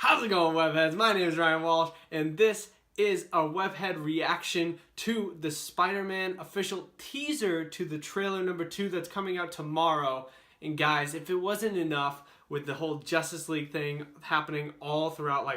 How's it going, webheads? My name is Ryan Walsh, and this is our webhead reaction to the Spider-Man official teaser to the trailer number 2 that's coming out tomorrow. And guys, if it wasn't enough with the whole Justice League thing happening all throughout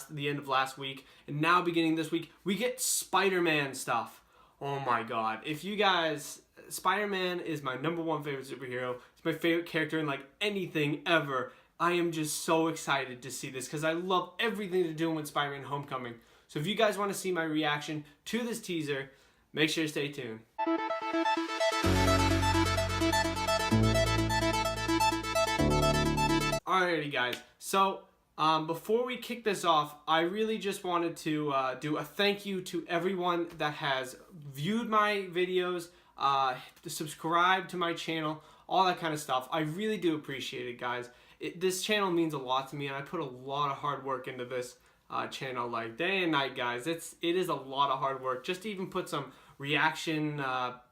the end of last week, and now beginning this week, we get Spider-Man stuff. Oh my god. If you guys, Spider-Man is my #1 favorite superhero. It's my favorite character in like anything ever. I am just so excited to see this because I love everything they're doing with Spider-Man Homecoming. So if you guys want to see my reaction to this teaser, make sure to stay tuned. Alrighty guys, so before we kick this off, I really just wanted to do a thank you to everyone that has viewed my videos, subscribed to my channel, all that kind of stuff. I really do appreciate it, guys. This channel means a lot to me, and I put a lot of hard work into this channel, like day and night, guys. It is a lot of hard work just to even put some reaction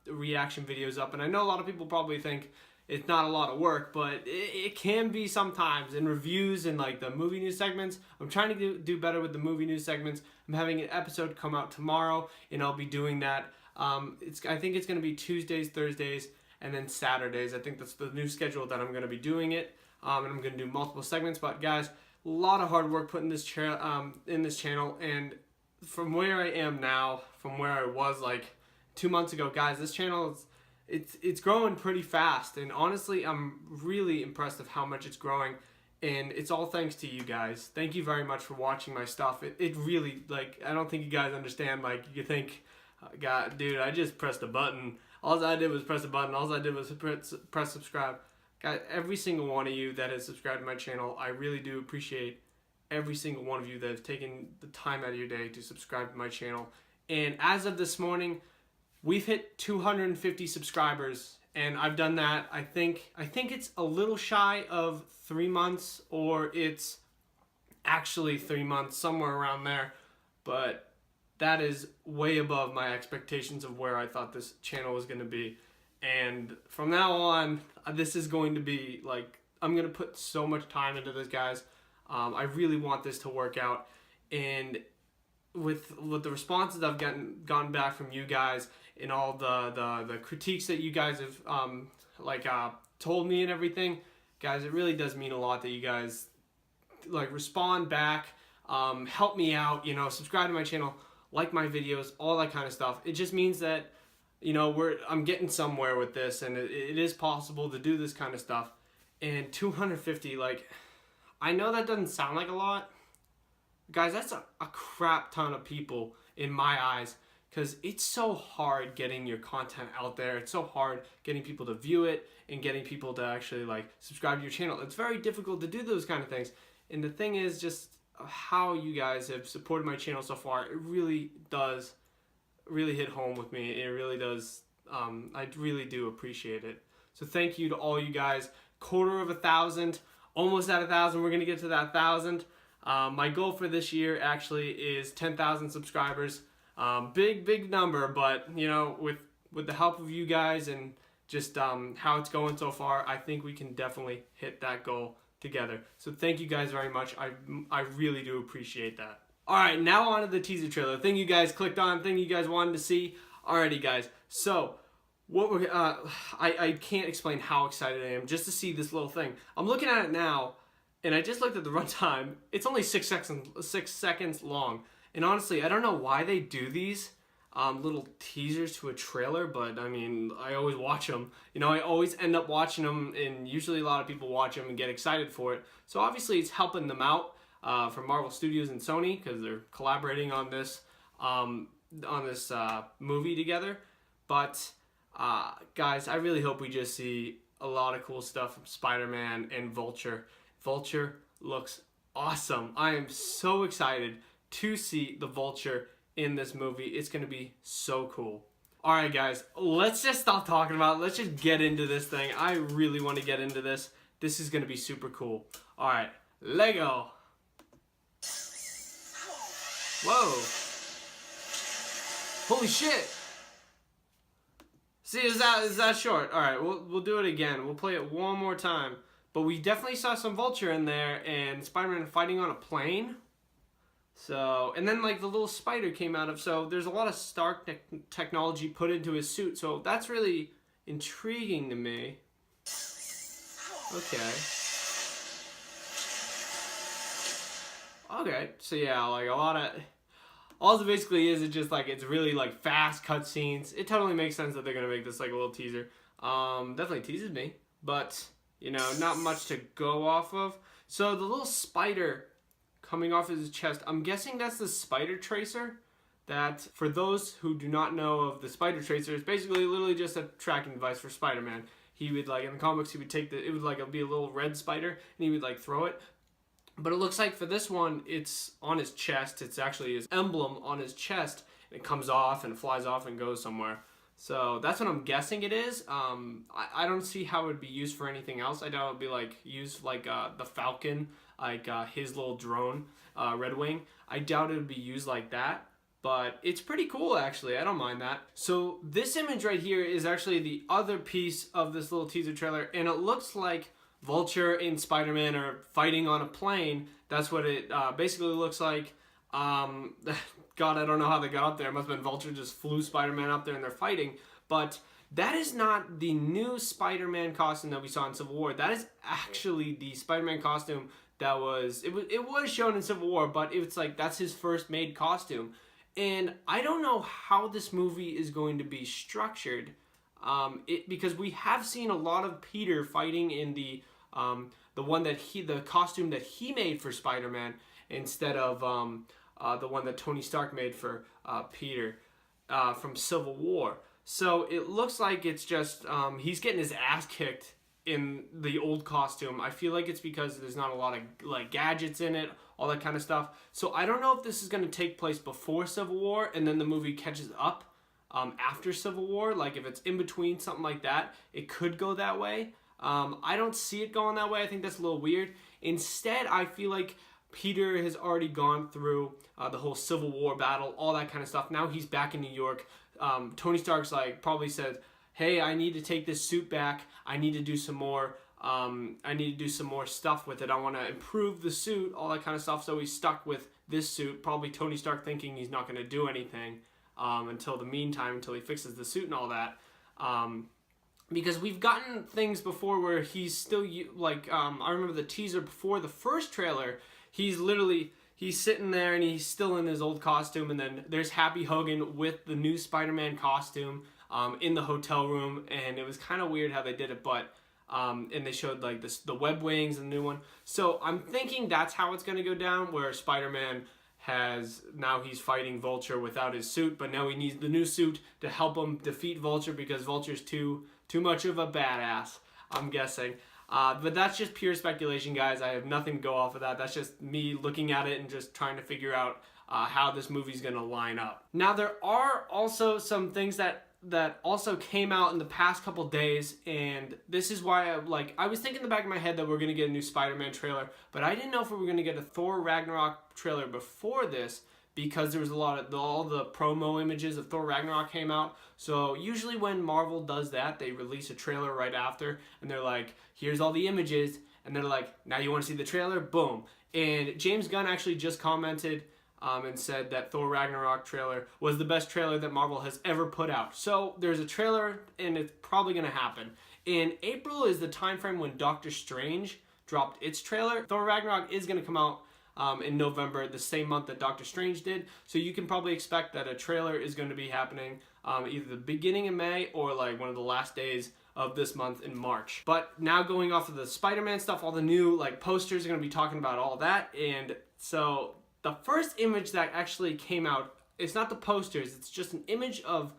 videos up. And I know a lot of people probably think it's not a lot of work, but it can be sometimes. In reviews and like the movie news segments, I'm trying to do better with the movie news segments. I'm having an episode come out tomorrow, and I'll be doing that. I think it's going to be Tuesdays, Thursdays, and then Saturdays. I think that's the new schedule that I'm going to be doing it. And I'm going to do multiple segments. But guys, a lot of hard work put in this channel, and from where I am now, from where I was like 2 months ago, guys, this channel it's growing pretty fast, and honestly, I'm really impressed of how much it's growing, and it's all thanks to you guys. Thank you very much for watching my stuff. It really, like, I don't think you guys understand. Like, you think, God, dude, I just pressed a button. All I did was press a button. All I did was press subscribe. Guys, every single one of you that has subscribed to my channel, I really do appreciate every single one of you that have taken the time out of your day to subscribe to my channel. And as of this morning, we've hit 250 subscribers, and I've done that. I think it's a little shy of 3 months, or it's actually 3 months, somewhere around there. But that is way above my expectations of where I thought this channel was going to be. And from now on, this is going to be like, I'm going to put so much time into this, guys. I really want this to work out. And with the responses I've gotten back from you guys, and all the critiques that you guys have told me and everything, guys, it really does mean a lot that you guys like respond back, help me out, you know, subscribe to my channel, like my videos, all that kind of stuff. It just means that, you know, I'm getting somewhere with this, and it is possible to do this kind of stuff. And 250, like, I know that doesn't sound like a lot, guys. That's a crap ton of people in my eyes, because it's so hard getting your content out there. It's so hard getting people to view it and getting people to actually like subscribe to your channel. It's very difficult to do those kind of things. And the thing is, just how you guys have supported my channel so far, it really does hit home with me. It really does. I really do appreciate it. So thank you to all you guys. 250, almost at 1,000. We're gonna get to that 1,000. My goal for this year actually is 10,000 subscribers. Big number, but you know, with the help of you guys and just how it's going so far, I think we can definitely hit that goal together. So thank you guys very much. I really do appreciate that. Alright, now on to the teaser trailer. Thing you guys clicked on, thing you guys wanted to see. Alrighty guys, so what we're I can't explain how excited I am just to see this little thing. I'm looking at it now, and I just looked at the runtime. It's only 6 seconds long. And honestly, I don't know why they do these little teasers to a trailer, but I mean, I always watch them. You know, I always end up watching them, and usually a lot of people watch them and get excited for it. So obviously it's helping them out from Marvel Studios and Sony, because they're collaborating on this movie together. But guys, I really hope we just see a lot of cool stuff from Spider-Man and Vulture. Vulture looks awesome. I am so excited to see the Vulture in this movie. It's going to be so cool. Alright guys, let's just stop talking about it. Let's just get into this thing. I really want to get into this. This is going to be super cool. Alright, Lego. Whoa. Holy shit. See, is that short? Alright, we'll do it again. We'll play it one more time. But we definitely saw some Vulture in there, and Spider-Man fighting on a plane. So, and then like the little spider came out of, so there's a lot of Stark technology put into his suit, so that's really intriguing to me. Okay. Okay, so yeah, like a lot of, all it basically is, it's just like, it's really like fast cutscenes. It totally makes sense that they're gonna make this like a little teaser. Definitely teases me, but you know, not much to go off of. So the little spider coming off his chest, I'm guessing that's the spider tracer. That, for those who do not know of the spider tracer, it's basically literally just a tracking device for Spider-Man. He would, like, in the comics, he would take it would, like, it'd be a little red spider, and he would, like, throw it. But it looks like for this one, it's on his chest. It's actually his emblem on his chest, and it comes off and flies off and goes somewhere. So that's what I'm guessing it is. I don't see how it would be used for anything else. I doubt it would be, like, used like the Falcon, like his little drone, Red Wing. I doubt it would be used like that, but it's pretty cool actually. I don't mind that. So this image right here is actually the other piece of this little teaser trailer, and it looks like Vulture and Spider-Man are fighting on a plane. That's what it basically looks like. God, I don't know how they got up there. It must have been Vulture just flew Spider-Man up there and they're fighting, but that is not the new Spider-Man costume that we saw in Civil War. That is actually the Spider-Man costume that was shown in Civil War, but it's like that's his first made costume. And I don't know how this movie is going to be structured, because we have seen a lot of Peter fighting in the costume that he made for Spider-Man instead of the one that Tony Stark made for Peter from Civil War. So it looks like it's just he's getting his ass kicked in the old costume. I feel like it's because there's not a lot of like gadgets in it, all that kind of stuff. So I don't know if this is going to take place before Civil War and then the movie catches up after Civil War. Like if it's in between, something like that, it could go that way. I don't see it going that way. I think that's a little weird. Instead, I feel like Peter has already gone through the whole Civil War battle, all that kind of stuff. Now he's back in New York. Tony Stark's like probably said, hey, I need to take this suit back. I need to do some more. I need to do some more stuff with it. I want to improve the suit, all that kind of stuff. So he's stuck with this suit. Probably Tony Stark thinking he's not going to do anything until he fixes the suit and all that. Because we've gotten things before where he's still like I remember the teaser before the first trailer. He's sitting there and he's still in his old costume, and then there's Happy Hogan with the new Spider-Man costume in the hotel room, and it was kind of weird how they did it, but and they showed like the web wings and the new one. So I'm thinking that's how it's going to go down, where Spider-Man he's fighting Vulture without his suit, but now he needs the new suit to help him defeat Vulture because Vulture's too much of a badass, I'm guessing. But that's just pure speculation, guys. I have nothing to go off of that. That's just me looking at it and just trying to figure out how this movie's going to line up. Now, there are also some things that also came out in the past couple days, and this is why I was thinking in the back of my head that we're going to get a new Spider-Man trailer, but I didn't know if we were going to get a Thor Ragnarok trailer before this, because there was all the promo images of Thor Ragnarok came out. So usually when Marvel does that, they release a trailer right after, and they're like, here's all the images, and they're like, now you want to see the trailer? Boom. And James Gunn actually just commented and said that Thor Ragnarok trailer was the best trailer that Marvel has ever put out. So there's a trailer, and it's probably going to happen. In April is the time frame when Doctor Strange dropped its trailer. Thor Ragnarok is going to come out in November, the same month that Doctor Strange did. So you can probably expect that a trailer is going to be happening either the beginning of May or like one of the last days of this month in March. But now going off of the Spider-Man stuff, all the new like posters are going to be talking about all that. And so the first image that actually came out, it's not the posters, it's just an image of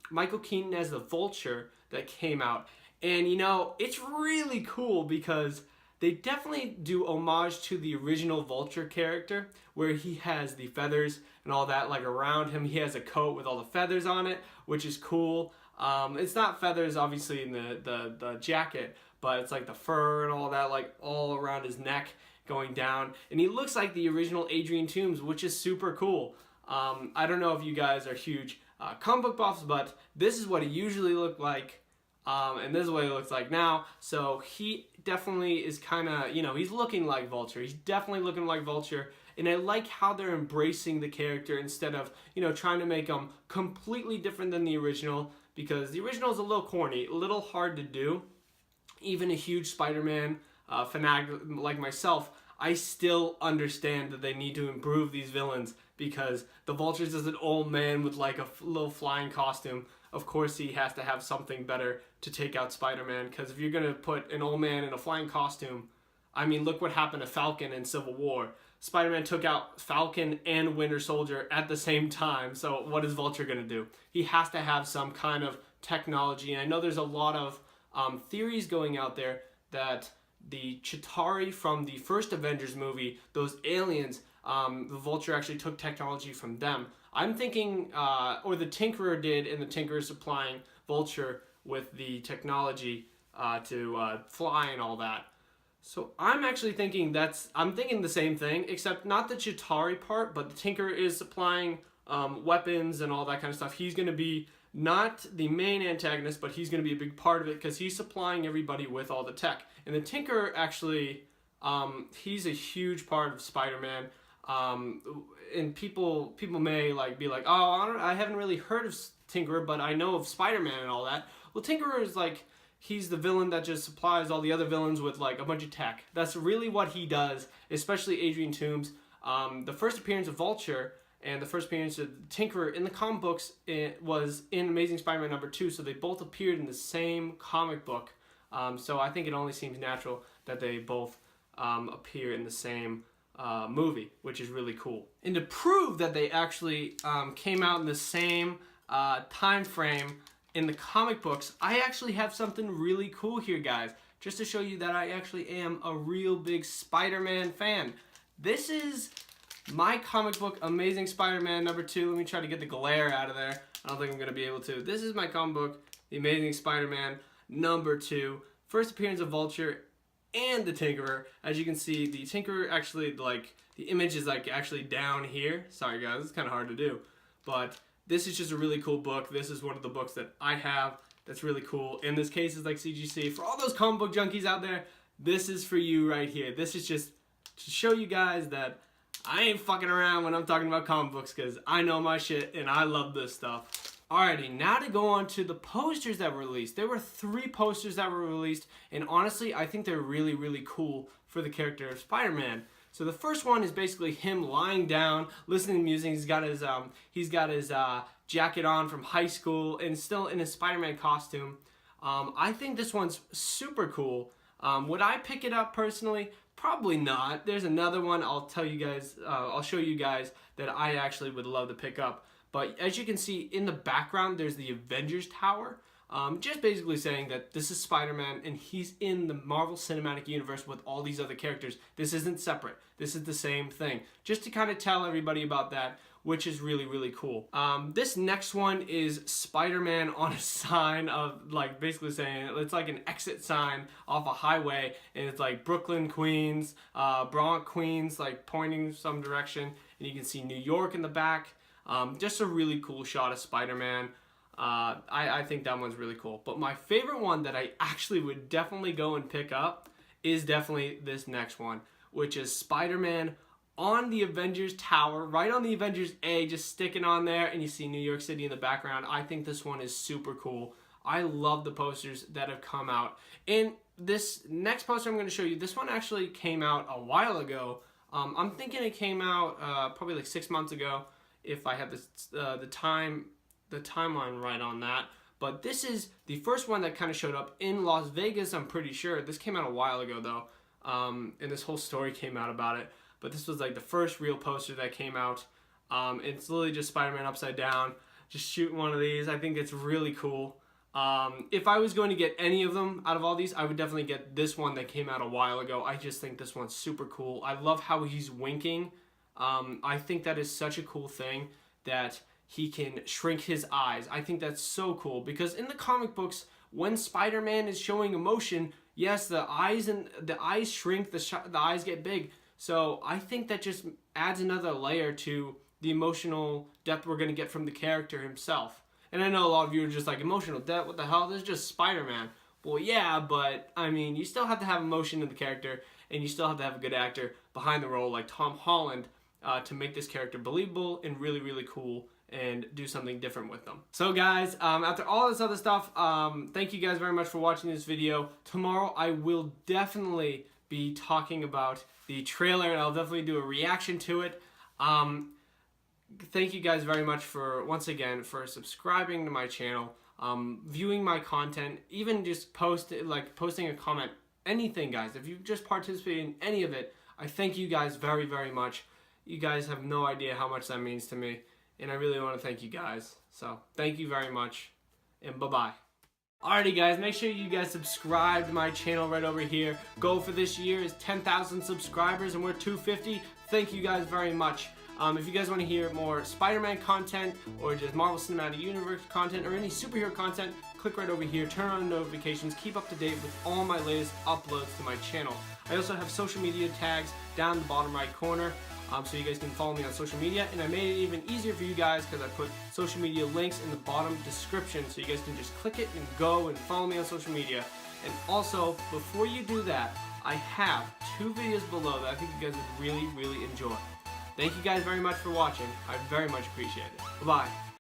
Michael Keaton as the Vulture that came out. And you know, it's really cool because they definitely do homage to the original Vulture character, where he has the feathers and all that like around him. He has a coat with all the feathers on it, which is cool. It's not feathers obviously in the jacket, but it's like the fur and all that like all around his neck going down. And he looks like the original Adrian Toomes, which is super cool. I don't know if you guys are huge comic book buffs, but this is what he usually looked like. And this is what he looks like now. So he definitely is kind of, you know, he's looking like Vulture. He's definitely looking like Vulture. And I like how they're embracing the character instead of, you know, trying to make him completely different than the original, because the original is a little corny, a little hard to do. Even a huge Spider-Man fanatic like myself, I still understand that they need to improve these villains, because the Vulture's is an old man with like a little flying costume. Of course he has to have something better to take out Spider-Man, because if you're going to put an old man in a flying costume, I mean, look what happened to Falcon in Civil War. Spider-Man took out Falcon and Winter Soldier at the same time, so what is Vulture going to do? He has to have some kind of technology, and I know there's a lot of theories going out there that the Chitauri from the first Avengers movie, those aliens, the Vulture actually took technology from them. I'm thinking, or the Tinkerer did, and the Tinkerer is supplying Vulture with the technology to fly and all that. So I'm actually thinking I'm thinking the same thing, except not the Chitauri part, but the Tinkerer is supplying weapons and all that kind of stuff. He's going to be not the main antagonist, but he's going to be a big part of it, because he's supplying everybody with all the tech. And the Tinkerer actually, he's a huge part of Spider-Man. And people may like be like, oh, I haven't really heard of Tinkerer, but I know of Spider-Man and all that. Well, Tinkerer is like, he's the villain that just supplies all the other villains with like a bunch of tech. That's really what he does, especially Adrian Toomes. The first appearance of Vulture and the first appearance of Tinkerer in the comic books was in Amazing Spider-Man #2, so they both appeared in the same comic book. So I think it only seems natural that they both appear in the same movie, which is really cool. And to prove that they actually came out in the same time frame in the comic books, I actually have something really cool here, guys, just to show you that I actually am a real big Spider-Man fan. This is my comic book, Amazing Spider-Man #2. Let me try to get the glare out of there. I don't think I'm going to be able to. This is my comic book, The Amazing Spider-Man #2. First appearance of Vulture and the Tinkerer. As you can see, the Tinkerer actually, like, the image is like actually down here. Sorry guys, it's kind of hard to do. But this is just a really cool book. This is one of the books that I have that's really cool. In this case, is like CGC. For all those comic book junkies out there, this is for you right here. This is just to show you guys that I ain't fucking around when I'm talking about comic books, because I know my shit and I love this stuff. Alrighty, now to go on to the posters that were released. There were 3 posters that were released, and honestly, I think they're really, really cool for the character of Spider-Man. So the first one is basically him lying down, listening to music. He's got his jacket on from high school and still in his Spider-Man costume. I think this one's super cool. Would I pick it up personally? Probably not. There's another one I'll show you guys that I actually would love to pick up. But as you can see in the background, there's the Avengers Tower. Just basically saying that this is Spider-Man and he's in the Marvel Cinematic Universe with all these other characters. This isn't separate. This is the same thing. Just to kind of tell everybody about that, which is really, really cool. This next one is Spider-Man on a sign of, like, basically saying, it's like an exit sign off a highway, and it's like Brooklyn, Queens, Bronx, Queens, like pointing some direction, and you can see New York in the back. Just a really cool shot of Spider-Man. I think that one's really cool. But my favorite one that I actually would definitely go and pick up is definitely this next one, which is Spider-Man on the Avengers Tower, right on the Avengers A, just sticking on there, and you see New York City in the background. I think this one is super cool. I love the posters that have come out. And this next poster I'm going to show you, this one actually came out a while ago. I'm thinking it came out probably like 6 months ago, if I have the timeline right on that. But this is the first one that kind of showed up in Las Vegas, I'm pretty sure. This came out a while ago, though, and this whole story came out about it. But this was like the first real poster that came out. It's literally just Spider-Man upside down, just shooting one of these. I think it's really cool. If I was going to get any of them out of all these, I would definitely get this one that came out a while ago. I just think this one's super cool. I love how he's winking. I think that is such a cool thing that he can shrink his eyes. I think that's so cool, because in the comic books, when Spider-Man is showing emotion, yes, the eyes shrink, the eyes get big. So I think that just adds another layer to the emotional depth we're going to get from the character himself. And I know a lot of you are just like, emotional depth? What the hell? This is just Spider-Man. well, yeah, but I mean, you still have to have emotion in the character, and you still have to have a good actor behind the role like Tom Holland to make this character believable and really, really cool and do something different with them. So guys, after all this other stuff, thank you guys very much for watching this video. Tomorrow I will definitely be talking about the trailer, and I'll definitely do a reaction to it. Thank you guys very much for, once again, for subscribing to my channel, viewing my content, even just posting a comment, anything guys. If you just participate in any of it, I thank you guys very, very much. You guys have no idea how much that means to me, and I really want to thank you guys. So thank you very much, and bye-bye. Alrighty guys, make sure you guys subscribe to my channel right over here. Goal for this year is 10,000 subscribers, and we're 250. Thank you guys very much. If you guys want to hear more Spider-Man content, or just Marvel Cinematic Universe content, or any superhero content, click right over here, turn on notifications, keep up to date with all my latest uploads to my channel. I also have social media tags down in the bottom right corner, so you guys can follow me on social media, and I made it even easier for you guys because I put social media links in the bottom description, so you guys can just click it and go and follow me on social media. And also, before you do that, I have 2 videos below that I think you guys would really, really enjoy. Thank you guys very much for watching. I very much appreciate it. Bye-bye.